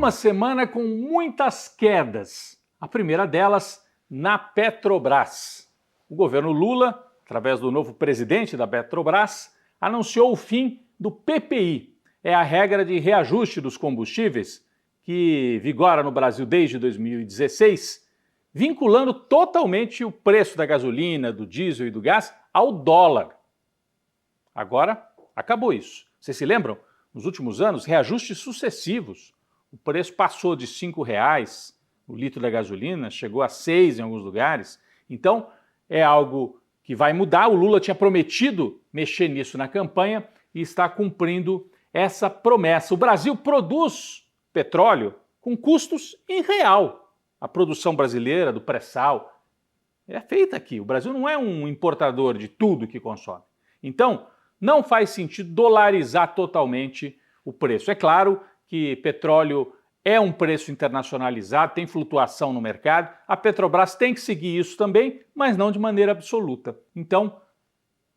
uma semana com muitas quedas. A primeira delas na Petrobras. O governo Lula, através do novo presidente da Petrobras, anunciou o fim do PPI. É a regra de reajuste dos combustíveis que vigora no Brasil desde 2016, vinculando totalmente o preço da gasolina, do diesel e do gás ao dólar. Agora, acabou isso. Vocês se lembram? Nos últimos anos, reajustes sucessivos. O preço passou de R$ 5,00 o litro da gasolina, chegou a R$ 6,00 em alguns lugares. Então, é algo que vai mudar. O Lula tinha prometido mexer nisso na campanha e está cumprindo essa promessa. O Brasil produz petróleo com custos em real. A produção brasileira do pré-sal é feita aqui. O Brasil não é um importador de tudo que consome. Então, não faz sentido dolarizar totalmente o preço. É claro que petróleo é um preço internacionalizado, tem flutuação no mercado. A Petrobras tem que seguir isso também, mas não de maneira absoluta. Então,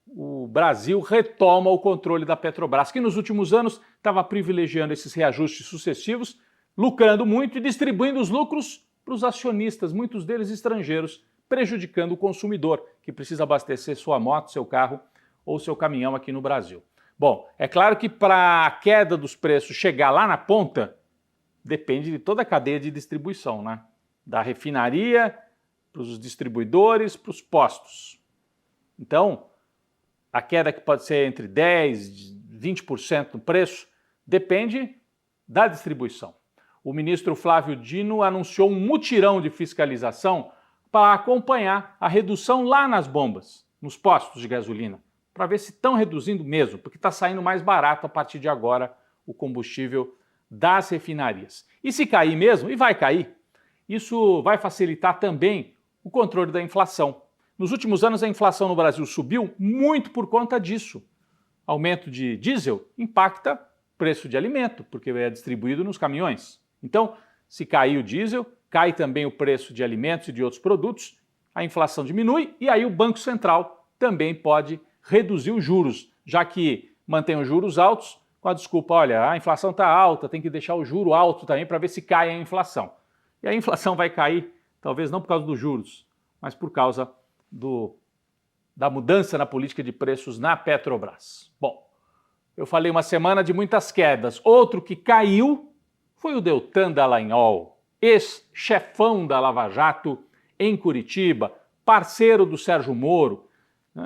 o Brasil retoma o controle da Petrobras, que nos últimos anos estava privilegiando esses reajustes sucessivos, lucrando muito e distribuindo os lucros para os acionistas, muitos deles estrangeiros, prejudicando o consumidor, que precisa abastecer sua moto, seu carro ou seu caminhão aqui no Brasil. Bom, é claro que para a queda dos preços chegar lá na ponta, depende de toda a cadeia de distribuição, né? Da refinaria, para os distribuidores, para os postos. Então, a queda que pode ser entre 10% e 20% no preço, depende da distribuição. O ministro Flávio Dino anunciou um mutirão de fiscalização para acompanhar a redução lá nas bombas, nos postos de gasolina, para ver se estão reduzindo mesmo, porque está saindo mais barato a partir de agora o combustível das refinarias. E se cair mesmo, e vai cair, isso vai facilitar também o controle da inflação. Nos últimos anos a inflação no Brasil subiu muito por conta disso. Aumento de diesel impacta preço de alimento, porque é distribuído nos caminhões. Então, se cair o diesel, cai também o preço de alimentos e de outros produtos, a inflação diminui e aí o Banco Central também pode reduzir os juros, já que mantém os juros altos, com a desculpa, olha, a inflação está alta, tem que deixar o juro alto também para ver se cai a inflação. E a inflação vai cair, talvez não por causa dos juros, mas por causa da mudança na política de preços na Petrobras. Bom, eu falei uma semana de muitas quedas. Outro que caiu foi o Deltan Dallagnol, ex-chefão da Lava Jato em Curitiba, parceiro do Sérgio Moro.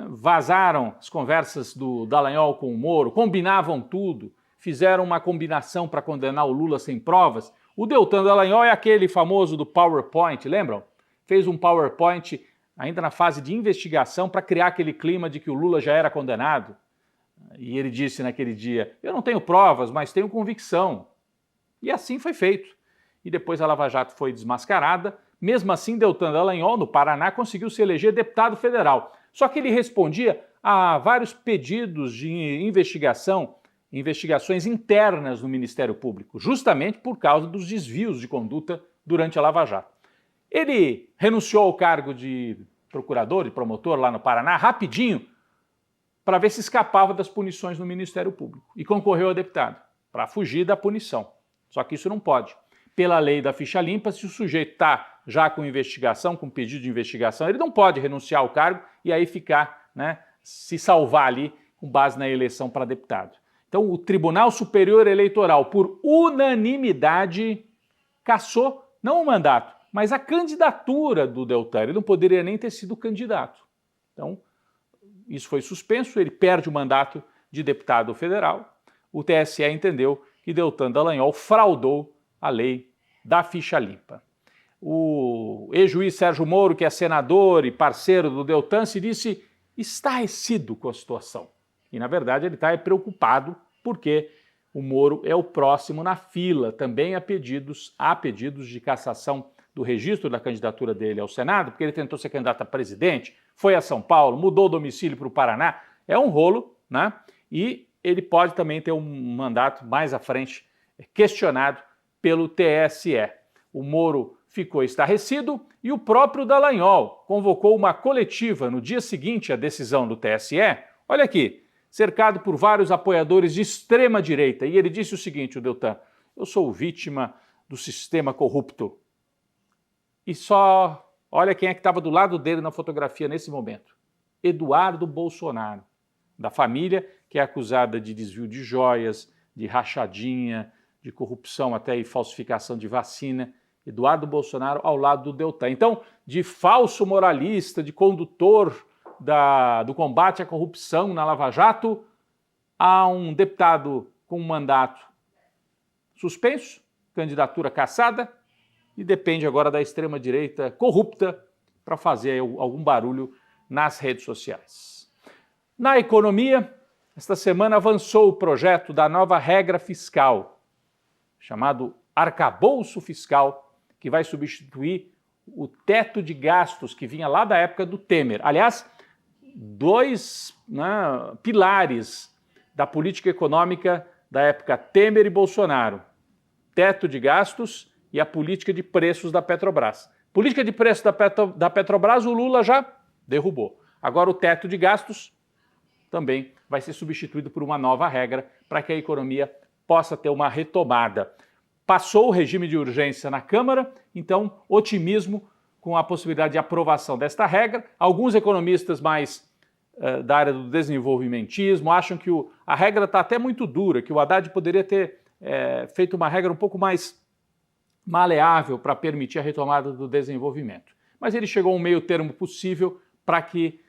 Vazaram as conversas do Dallagnol com o Moro, combinavam tudo, fizeram uma combinação para condenar o Lula sem provas. O Deltan Dallagnol é aquele famoso do PowerPoint, lembram? Fez um PowerPoint ainda na fase de investigação para criar aquele clima de que o Lula já era condenado. E ele disse naquele dia, eu não tenho provas, mas tenho convicção. E assim foi feito. E depois a Lava Jato foi desmascarada. Mesmo assim, Deltan Dallagnol, no Paraná, conseguiu se eleger deputado federal. Só que ele respondia a vários pedidos de investigação, investigações internas no Ministério Público, justamente por causa dos desvios de conduta durante a Lava Jato. Ele renunciou ao cargo de procurador e promotor lá no Paraná rapidinho para ver se escapava das punições no Ministério Público e concorreu a deputado para fugir da punição. Só que isso não pode. Pela lei da ficha limpa, se o sujeito está já com investigação, com pedido de investigação, ele não pode renunciar ao cargo e aí ficar, se salvar ali com base na eleição para deputado. Então, o Tribunal Superior Eleitoral, por unanimidade, cassou não o mandato, mas a candidatura do Deltan. Ele não poderia nem ter sido candidato. Então, isso foi suspenso, ele perde o mandato de deputado federal. O TSE entendeu que Deltan Dallagnol fraudou a lei da ficha limpa. O ex-juiz Sérgio Moro, que é senador e parceiro do Deltan, se disse estarrecido com a situação. E, na verdade, ele está preocupado porque o Moro é o próximo na fila, também há pedidos de cassação do registro da candidatura dele ao Senado, porque ele tentou ser candidato a presidente, foi a São Paulo, mudou o domicílio para o Paraná. É um rolo, né? E ele pode também ter um mandato mais à frente questionado pelo TSE. O Moro ficou estarrecido e o próprio Dallagnol convocou uma coletiva no dia seguinte à decisão do TSE. Olha aqui, cercado por vários apoiadores de extrema direita. E ele disse o seguinte, o Deltan, eu sou vítima do sistema corrupto. E só olha quem é que estava do lado dele na fotografia nesse momento. Eduardo Bolsonaro, da família que é acusada de desvio de joias, de rachadinha, de corrupção até e falsificação de vacina. Eduardo Bolsonaro ao lado do Deltan. Então, de falso moralista, de condutor do combate à corrupção na Lava Jato, a um deputado com um mandato suspenso, candidatura cassada, e depende agora da extrema-direita corrupta para fazer algum barulho nas redes sociais. Na economia, esta semana avançou o projeto da nova regra fiscal, chamado arcabouço fiscal, que vai substituir o teto de gastos que vinha lá da época do Temer. Aliás, dois pilares da política econômica da época Temer e Bolsonaro: teto de gastos e a política de preços da Petrobras. Política de preços da Petrobras o Lula já derrubou. Agora o teto de gastos também vai ser substituído por uma nova regra para que a economia possa ter uma retomada. Passou o regime de urgência na Câmara, então otimismo com a possibilidade de aprovação desta regra. Alguns economistas mais da área do desenvolvimentismo acham que a regra está até muito dura, que o Haddad poderia ter feito uma regra um pouco mais maleável para permitir a retomada do desenvolvimento. Mas ele chegou a um meio termo possível para que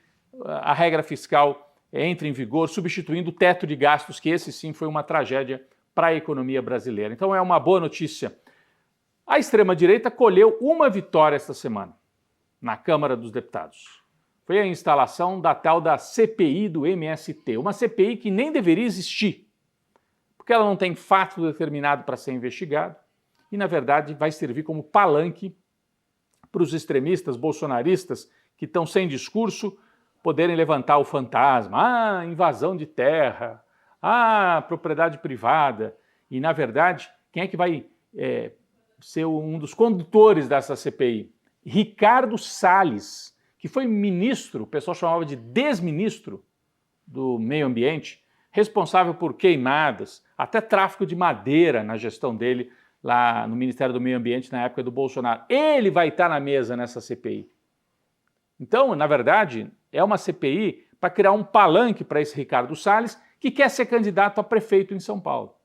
a regra fiscal entre em vigor, substituindo o teto de gastos, que esse sim foi uma tragédia para a economia brasileira. Então é uma boa notícia. A extrema-direita colheu uma vitória esta semana na Câmara dos Deputados. Foi a instalação da tal da CPI do MST, uma CPI que nem deveria existir, porque ela não tem fato determinado para ser investigado e, na verdade, vai servir como palanque para os extremistas bolsonaristas que estão sem discurso poderem levantar o fantasma, invasão de terra, propriedade privada. E, na verdade, quem é que vai ser um dos condutores dessa CPI? Ricardo Salles, que foi ministro, o pessoal chamava de desministro do meio ambiente, responsável por queimadas, até tráfico de madeira na gestão dele lá no Ministério do Meio Ambiente na época do Bolsonaro. Ele vai estar na mesa nessa CPI. Então, na verdade, é uma CPI para criar um palanque para esse Ricardo Salles, que quer ser candidato a prefeito em São Paulo.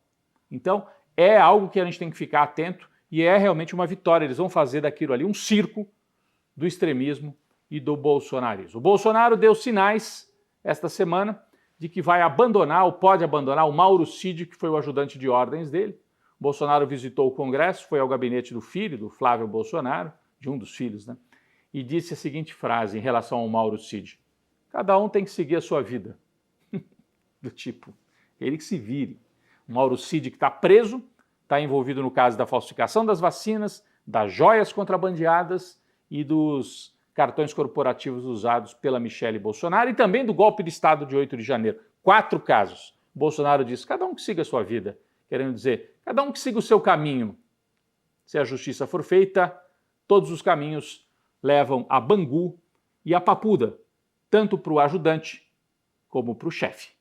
Então, é algo que a gente tem que ficar atento e é realmente uma vitória. Eles vão fazer daquilo ali um circo do extremismo e do bolsonarismo. O Bolsonaro deu sinais esta semana de que vai abandonar ou pode abandonar o Mauro Cid, que foi o ajudante de ordens dele. O Bolsonaro visitou o Congresso, foi ao gabinete do filho, do Flávio Bolsonaro, de um dos filhos, né? E disse a seguinte frase em relação ao Mauro Cid: cada um tem que seguir a sua vida. Do tipo, ele que se vire. O Mauro Cid, que está preso, está envolvido no caso da falsificação das vacinas, das joias contrabandeadas e dos cartões corporativos usados pela Michele Bolsonaro e também do golpe de Estado de 8 de janeiro. 4 casos. Bolsonaro disse, cada um que siga a sua vida. Querendo dizer, cada um que siga o seu caminho. Se a justiça for feita, todos os caminhos levam a Bangu e a Papuda, tanto para o ajudante como para o chefe.